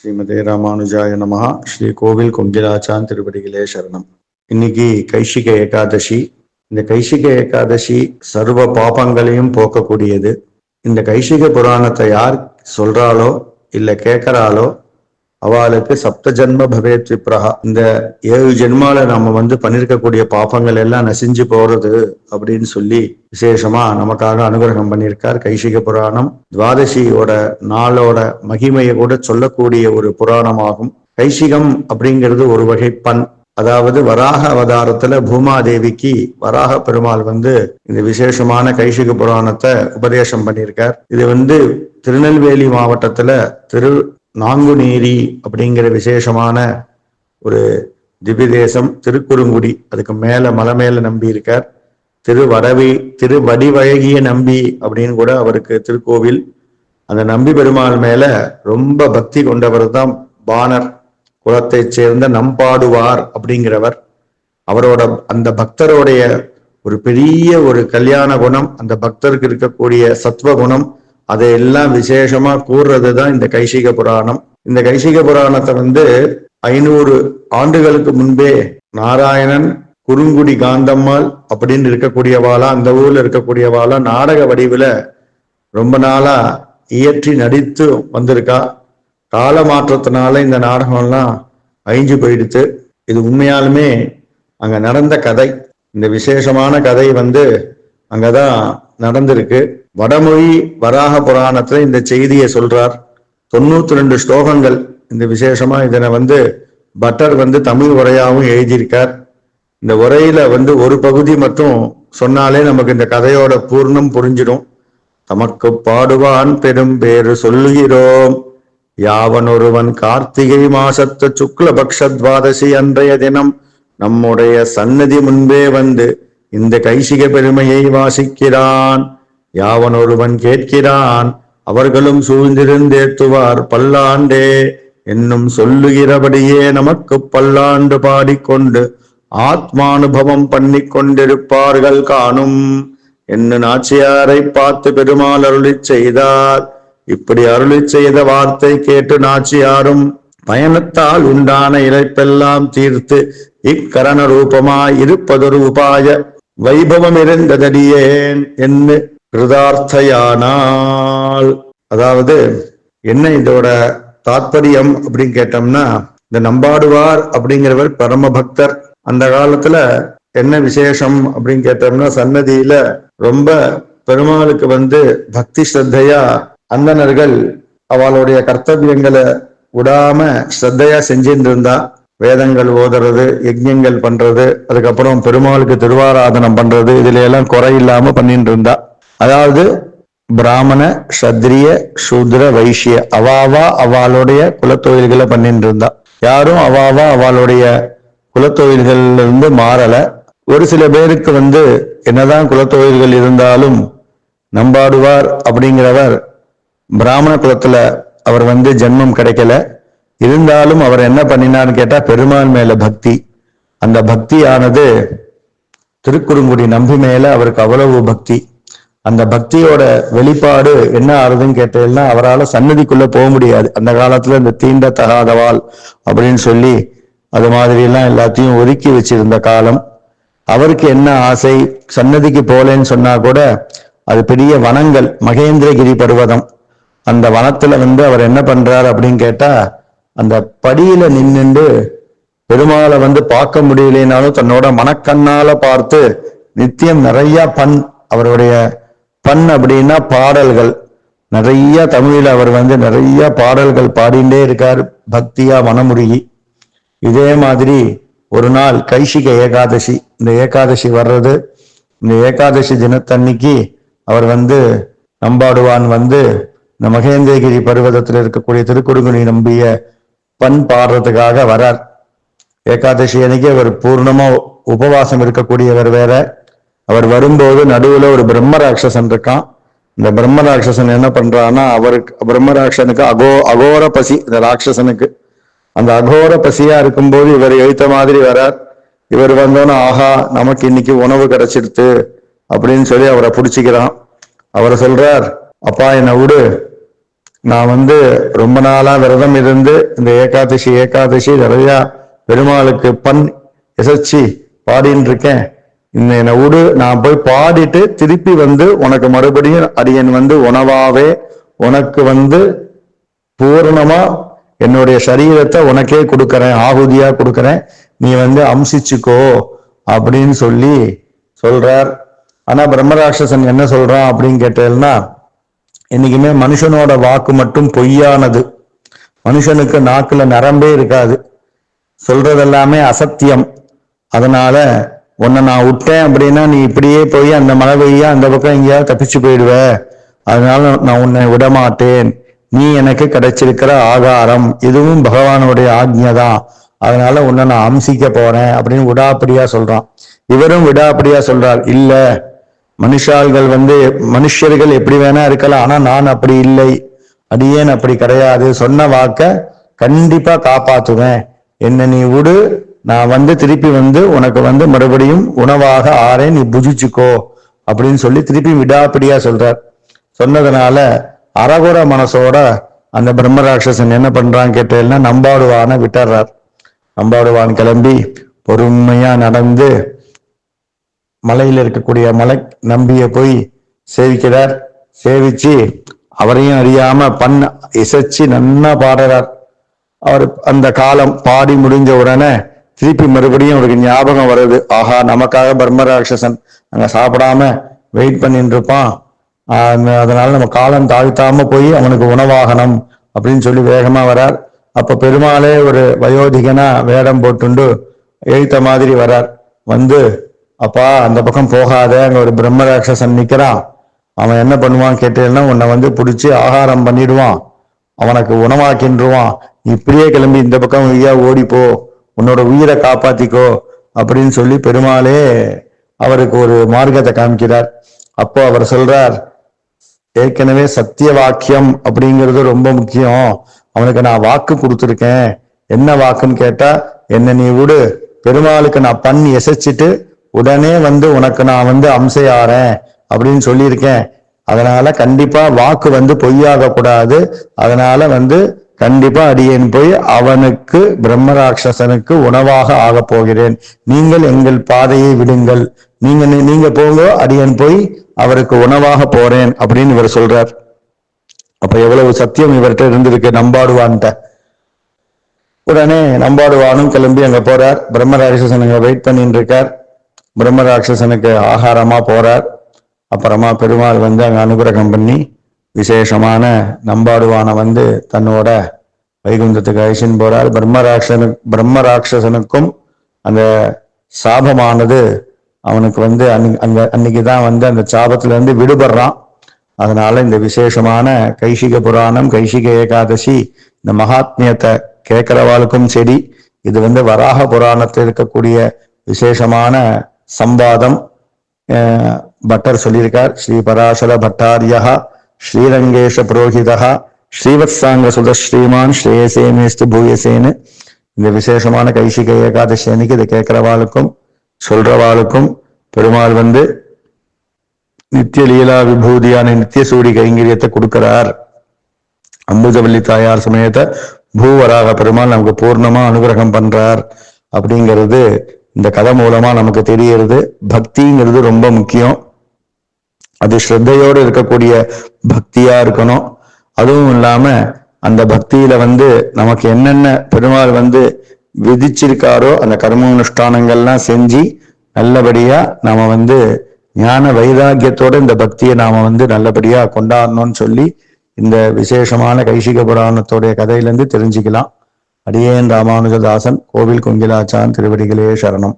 ஸ்ரீமதே ராமானுஜாய நமஹா. ஸ்ரீ கோவில் கொங்கிராச்சான் திருவடிகளே சரணம். இன்னைக்கு கைஷிக ஏகாதசி. இந்த கைஷிக ஏகாதசி சர்வ பாபங்களையும் போக்கக்கூடியது. இந்த கைஷிக புராணத்தை யார் சொல்றாளோ இல்ல கேட்கறாளோ அவளுக்கு சப்த ஜென்ம பவேத் விப்ரஹா, இந்த 7 ஜென்மால நாம பண்ணிருக்கக்கூடிய பாப்பங்கள் எல்லாம் நசிஞ்சு போறது அப்படின்னு சொல்லி விசேஷமா நமக்காக அனுகிரகம் பண்ணியிருக்கார். கைஷிக புராணம் துவாதசியோட நாளோட மகிமையை கூட சொல்லக்கூடிய ஒரு புராணமாகும். கைஷிகம் அப்படிங்கிறது ஒரு வகை பண். அதாவது வராக அவதாரத்துல பூமாதேவிக்கு வராக பெருமாள் இந்த விசேஷமான கைஷிக புராணத்தை உபதேசம் பண்ணியிருக்கார். இது திருநெல்வேலி மாவட்டத்துல நாங்குநேரி அப்படிங்கிற விசேஷமான ஒரு திவ்ய தேசம். திருக்குறுங்குடி, அதுக்கு மேல மலை மேல நம்பி இருக்கார். திருவடிவழகிய நம்பி அப்படின்னு கூட அவருக்கு திருக்கோவில். அந்த நம்பி பெருமாள் மேல ரொம்ப பக்தி கொண்டவர் தான் பாணர் குலத்தை சேர்ந்த நம்பாடுவார் அப்படிங்கிறவர். அவரோட அந்த பக்தருடைய ஒரு பெரிய ஒரு கல்யாண குணம், அந்த பக்தருக்கு இருக்கக்கூடிய சத்வ குணம், அதையெல்லாம் விசேஷமா கூறுறதுதான் இந்த கைஷிக புராணம். இந்த கைஷிக புராணத்தை 500 ஆண்டுகளுக்கு முன்பே நாராயணன் குறுங்குடி காந்தம்மாள் அப்படின்னு இருக்கக்கூடியவாளா, அந்த ஊர்ல இருக்கக்கூடியவாளா நாடக வடிவுல ரொம்ப நாளா இயற்றி நடித்து வந்திருக்கா. கால மாற்றத்தினால இந்த நாடகம்லாம் அழிஞ்சு போயிடுத்து. இது உண்மையாலுமே அங்க நடந்த கதை. இந்த விசேஷமான கதை அங்கதான் நடந்திருக்கு. வடமொழி வராக புராணத்துல இந்த செய்தியை சொல்றார். 92 ஸ்லோகங்கள். இந்த விசேஷமா இதனை பட்டர் தமிழ் உரையாவும் எழுதியிருக்கார். இந்த உரையில ஒரு பகுதி மட்டும் சொன்னாலே நமக்கு இந்த கதையோட பூர்ணம் புரிஞ்சிடும். தமக்கு பாடுவான் பெரும் பேரு சொல்லுகிறோம், யாவன் ஒருவன் கார்த்திகை மாசத்து சுக்லபக்ஷத்வாதசி அன்றைய தினம் நம்முடைய சன்னதி முன்பே இந்த கைசிக பெருமையை வாசிக்கிறான். யாவன் ஒருவன் கேட்கிறான், அவர்களும் சூழ்ந்திருந்தேத்துவார் பல்லாண்டே என்னும் சொல்லுகிறபடியே நமக்கு பல்லாண்டு பாடிக்கொண்டு ஆத்மானுபவம் பண்ணி கொண்டிருப்பார்கள் காணும் என்று நாச்சியாரை பார்த்து பெருமாள் அருளி செய்தார். இப்படி அருளி செய்த வார்த்தை கேட்டு நாச்சியாரும் பயணத்தால் உண்டான இழைப்பெல்லாம் தீர்த்து இக்கரண ரூபமாய் இருப்பதொரு உபாய வைபவம் இருந்ததடியேன் என்று கிருதார்த்தையானால். அதாவது என்ன இதோட தாத்பரியம் அப்படின்னு கேட்டோம்னா, இந்த நம்பாடுவார் அப்படிங்கிறவர் பரம பக்தர். அந்த காலத்துல என்ன விசேஷம் அப்படின்னு கேட்டோம்னா, சன்னதியில ரொம்ப பெருமாளுக்கு பக்தி ஸ்ரத்தையா அந்தணர்கள் அவளுடைய கர்த்தவியங்களை விடாம ஸ்ரத்தையா செஞ்சுட்டு இருந்தா. வேதங்கள் ஓதுறது, யஜ்ஞங்கள் பண்றது, அதுக்கப்புறம் பெருமாளுக்கு திருவாராதனம் பண்றது, இதுல எல்லாம் குறை இல்லாம பண்ணிட்டு இருந்தா. அதாவது பிராமண சத்திரிய சூத்ர வைசிய அவாவா அவளுடைய குலத்தொழில்களை பண்ணிட்டு இருந்தா. யாரும் அவாவா அவளுடைய குலத்தொழில்கள்ல மாறல. ஒரு சில பேருக்கு என்னதான் குலத்தொழில்கள் இருந்தாலும் நம்பாடுவார் அப்படிங்கிறவர் பிராமண குலத்துல அவர் ஜென்மம் கிடைக்கல. இருந்தாலும் அவர் என்ன பண்ணினார்னு கேட்டா பெருமாள் மேல பக்தி. அந்த பக்தியானது திருக்குறுங்குடி நம்பி மேல அவருக்கு அவ்வளவு பக்தி. அந்த பக்தியோட வெளிப்பாடு என்ன ஆறுதுன்னு கேட்டீங்கன்னா, அவரால் சன்னதிக்குள்ள போக முடியாது. அந்த காலத்துல இந்த தீண்ட தகாதவாள் அப்படின்னு சொல்லி அது மாதிரி எல்லாம் எல்லாத்தையும் ஒதுக்கி வச்சிருந்த காலம். அவருக்கு என்ன ஆசை, சன்னதிக்கு போலேன்னு சொன்னா கூட அது பெரிய வனங்கள், மகேந்திரகிரி பர்வதம். அந்த வனத்துல அவர் என்ன பண்றாரு அப்படின்னு கேட்டா, அந்த படியில நின்னுண்டு பெருமாளை பார்க்க முடியலனாலும் தன்னோட மனக்கண்ணால பார்த்து நித்தியம் நிறைய அவருடைய அப்படின்னா பாடல்கள் நிறைய தமிழில் அவர் நிறைய பாடல்கள் பாடிண்டே இருக்கார், பக்தியா மனமுருகி. இதே மாதிரி ஒரு நாள் கைஷிக ஏகாதசி, இந்த ஏகாதசி வர்றது. இந்த ஏகாதசி தினத்தன்னைக்கு அவர் நம்பாடுவான் இந்த மகேந்திரகிரி பர்வதத்தில் இருக்கக்கூடிய திருக்குறுங்குடி நம்பிய பாடுறதுக்காக வரார். ஏகாதசி அன்னைக்கு அவர் பூர்ணமா உபவாசம் இருக்கக்கூடியவர் வேற. அவர் வரும்போது நடுவுல ஒரு பிரம்ம ராட்சசன் இருக்கான். இந்த பிரம்ம ராட்சசன் என்ன பண்றான்னா, பிரம்ம ராட்சனுக்கு அகோர பசி. இந்த ராட்சசனுக்கு அந்த அகோர பசியா இருக்கும்போது இவர் எழுத்த மாதிரி வரார். இவர் வந்தோன்னா, ஆஹா நமக்கு இன்னைக்கு உணவு கிடைச்சிருத்து அப்படின்னு சொல்லி அவரை பிடிச்சிக்கிறான். அவரை சொல்றார், அப்பா என்னை விடு, நான் வந்து ரொம்ப நாளா விரதம் இருந்து இந்த ஏகாதசி நிறைய பெருமாளுக்கு பண் எசச்சி பாடின்னு இருக்கேன். என்னை விடு, நான் போய் பாடிட்டு திருப்பி வந்து உனக்கு மறுபடியும் அடியன் வந்து உணவாவே உனக்கு வந்து பூரணமா என்னுடைய சரீரத்தை உனக்கே கொடுக்கறேன், ஆகுதியா கொடுக்கறேன், நீ வந்து அம்சிச்சுக்கோ அப்படின்னு சொல்லி சொல்றார். ஆனா பிரம்மராட்சசன் என்ன சொல்றான் அப்படின்னு கேட்டேன்னா, என்னைக்குமே மனுஷனோட வாக்கு மட்டும் பொய்யானது. மனுஷனுக்கு நாக்குல நரம்பே இருக்காது, சொல்றதெல்லாமே அசத்தியம். அதனால உன்னை நான் விட்டேன் அப்படின்னா நீ இப்படியே போய் அந்த மழை பெய்யா அந்த பக்கம் எங்கேயாவது தப்பிச்சு போயிடுவ. அதனால நான் உன்னை விடமாட்டேன், நீ எனக்கு கிடைச்சிருக்கிற ஆகாரம், இதுவும் பகவானுடைய ஆக்ஞை தான், அதனால உன்னை நான் அம்சிக்க போறேன் அப்படின்னு விடாப்படியா சொல்றான். இவரும் விடாப்படியா சொல்றார், இல்ல மனுஷாள்கள் வந்து மனுஷர்கள் எப்படி வேணா இருக்கலாம், ஆனா நான் அப்படி இல்லை, அடியேன் அப்படி கிடையாது, சொன்ன வாக்க கண்டிப்பா காப்பாத்துவேன், என்ன நீ விடு, நான் வந்து திருப்பி வந்து உனக்கு வந்து மறுபடியும் உணவாக ஆறேன், நீ புஜிச்சுக்கோ அப்படின்னு சொல்லி திருப்பி விடாப்படியா சொல்றார். சொன்னதுனால அரகுர மனசோட அந்த பிரம்மராட்சசன் என்ன பண்றான்னு கேட்டேன்னா நம்பாடுவான விட்டுறார். நம்பாடுவான் கிளம்பி பொறுமையா நடந்து மலையில இருக்கக்கூடிய மலை நம்பிய போய் சேவிக்கிறார். சேவிச்சு அவரையும் அறியாம இசைச்சு நன்னா பாடுறார். அவர் அந்த காலம் பாடி முடிஞ்ச உடனே திருப்பி மறுபடியும் அவருக்கு ஞாபகம் வருது, ஆஹா நமக்காக பிரம்மராட்சசன் அங்க சாப்பிடாம வெயிட் பண்ணிட்டு இருப்பான், அதனால நம்ம காலம் தாழ்த்தாம போய் அவனுக்கு உணவாகணும் அப்படின்னு சொல்லி வேகமா வரார். அப்ப பெருமாளே ஒரு வயோதிகனா வேடம் போட்டுண்டு எழுத்த மாதிரி வரார். வந்து அப்பா அந்த பக்கம் போகாத, அங்க ஒரு பிரம்மராட்சசன் நிக்கிறான், அவன் என்ன பண்ணுவான் கேட்டேன்னா உன்னை வந்து பிடிச்சி ஆகாரம் பண்ணிடுவான், அவனுக்கு உணவாக்கின்றுவான், இப்படியே கிளம்பி இந்த பக்கம் ஐயா ஓடிப்போ, உன்னோட உயிரை காப்பாத்திக்கோ அப்படின்னு சொல்லி பெருமாளே அவருக்கு ஒரு மார்க்கத்தை காமிக்கிறார். அப்போ அவர் சொல்றார், ஏற்கனவே சத்திய வாக்கியம் அப்படிங்கிறது ரொம்ப முக்கியம், அவனுக்கு நான் வாக்கு கொடுத்துருக்கேன், என்ன வாக்குன்னு கேட்டா என்ன நீ விடு, பெருமாளுக்கு நான் பண்ணி எசைச்சிட்டு உடனே வந்து உனக்கு நான் வந்து அம்சையாறேன் அப்படின்னு சொல்லியிருக்கேன், அதனால கண்டிப்பா வாக்கு வந்து பொய்யாக கூடாது, அதனால வந்து கண்டிப்பா அடியேன் போய் அவனுக்கு பிரம்மராட்சசனுக்கு உணவாக ஆக போகிறேன், நீங்கள் எங்கள் பாதையை விடுங்கள், நீங்க போங்க, அடியேன் போய் அவருக்கு உணவாக போறேன் அப்படின்னு இவர் சொல்றார். அப்ப எவ்வளவு சத்தியம் இவர்கிட்ட இருந்திருக்கு நம்பாடுவான்ட்ட. உடனே நம்பாடுவானும் கிளம்பி அங்க போறார். பிரம்மராட்சசன் அங்க வெயிட் பண்ணிட்டு இருக்கார். பிரம்மராட்சசனுக்கு ஆகாரமா போறார். அப்புறமா பெருமாள் வந்து அங்க அனுகிரகம் பண்ணி விசேஷமான நம்பாடுவான வந்து தன்னோட வைகுந்தத்துக்கு அழிச்சின்னு போறார். பிரம்மராட்சசனுக்கும் அந்த சாபமானது அவனுக்கு வந்து அன்னைக்குதான் வந்து அந்த சாபத்துல இருந்து விடுபடுறான். அதனால இந்த விசேஷமான கைசிக புராணம், கைசிக ஏகாதசி, இந்த மகாத்மியத்தை கேட்கிறவாளுக்கும் சரி, இது வந்து வராக புராணத்தில் இருக்கக்கூடிய விசேஷமான சம்பாதம். பட்டர் சொல்லியிருக்கார், ஸ்ரீ பராசர பட்டாரியா ஸ்ரீரங்கேஷ புரோஹிதா ஸ்ரீவத்சாங்க சுத ஸ்ரீமான் ஸ்ரேயசே மேஸ்து பூயசேன்னு இந்த விசேஷமான கைசிக ஏகாதசி அன்னைக்கு இதை கேட்கிறவாளுக்கும் சொல்றவாளுக்கும் பெருமாள் வந்து நித்திய லீலா விபூதியான நித்திய சூடி கைங்கரியத்தை கொடுக்கிறார். அம்புஜவல்லி தாயார் சமயத்த பூவராக பெருமாள் நமக்கு பூர்ணமா அனுகிரகம் பண்றார் அப்படிங்கிறது இந்த கதை மூலமா நமக்கு தெரிகிறது. பக்திங்கிறது ரொம்ப முக்கியம். அது ஸ்ரத்தையோடு இருக்கக்கூடிய பக்தியா இருக்கணும். அதுவும் இல்லாம அந்த பக்தியில வந்து நமக்கு என்னென்ன பெருமாள் வந்து விதிச்சிருக்காரோ அந்த கர்மானுஷ்டானங்கள்லாம் செஞ்சு நல்லபடியா நாம வந்து ஞான வைராக்கியத்தோட இந்த பக்தியை நாம வந்து நல்லபடியா கொண்டாடணும்னு சொல்லி இந்த விசேஷமான கைசிக புராணத்தோடைய கதையிலிருந்து தெரிஞ்சுக்கலாம். அடியேன் ராமானுஜதாசன், கோவில் கொங்கிலாச்சான், திருவடிகளே சரணம்.